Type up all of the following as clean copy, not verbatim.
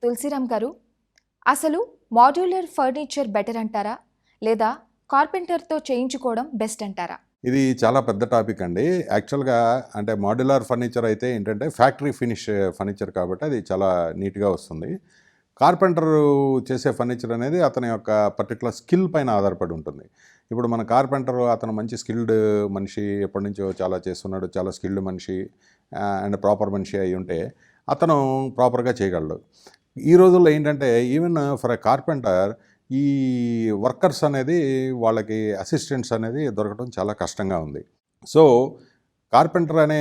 తులసిరామ్ గారు, అసలు modular furniture better అంటారా, లేదా కార్పెంటర్తో చేయించుకోవడం బెస్ట్ అంటారా? ఇది చాలా పెద్ద టాపిక్ అండి. యాక్చువల్గా అంటే మాడ్యులర్ ఫర్నిచర్ అయితే ఏంటంటే ఫ్యాక్టరీ ఫినిష్ ఫర్నిచర్ కాబట్టి అది చాలా నీట్గా వస్తుంది. కార్పెంటర్ చేసే ఫర్నిచర్ అనేది అతని యొక్క పర్టికులర్ స్కిల్ పైన ఆధారపడి ఉంటుంది. ఇప్పుడు మన కార్పెంటర్ అతను మంచి స్కిల్డ్ మనిషి, ఎప్పటి నుంచో చాలా చేస్తున్నాడు, చాలా స్కిల్డ్ మనిషి అండ్ ప్రాపర్ మనిషి అయి ఉంటే అతను ప్రాపర్గా చేయగలడు. ఈ రోజుల్లో ఏంటంటే ఈవెన్ ఫర్ ఎ కార్పెంటర్ ఈ వర్కర్స్ అనేది వాళ్ళకి అసిస్టెంట్స్ అనేది దొరకడం చాలా కష్టంగా ఉంది. సో కార్పెంటర్ అనే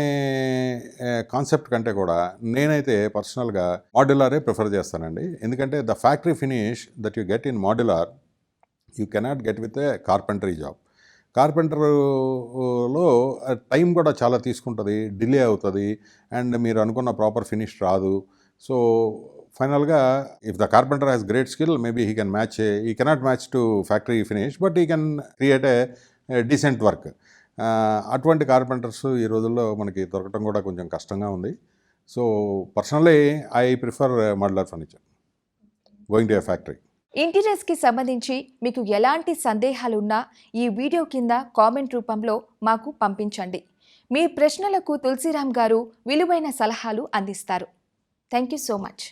కాన్సెప్ట్ కంటే కూడా నేనైతే పర్సనల్గా మాడ్యులరే ప్రిఫర్ చేస్తానండి. ఎందుకంటే the factory finish that you get in modular you cannot get with a carpentry job. కార్పెంటర్లో టైం కూడా చాలా తీసుకుంటుంది, డిలే అవుతుంది, అండ్ మీరు అనుకున్న ప్రాపర్ ఫినిష్ రాదు. సో ఫైనల్గా if the carpenter has great skill maybe he can match, he cannot match to factory finish, but he can create a decent work. అటువంటి కార్పెంటర్స్ ఈ రోజుల్లో మనకి దొరకటం కూడా కొంచెం కష్టంగా ఉంది. So personally I prefer modular furniture going to a factory. ఇంటీరియర్స్కి సంబంధించి మీకు ఎలాంటి సందేహాలున్నా ఈ వీడియో కింద కామెంట్ రూపంలో మాకు పంపించండి. మీ ప్రశ్నలకు తులసిరామ్ గారు విలువైన సలహాలు అందిస్తారు. Thank you so much.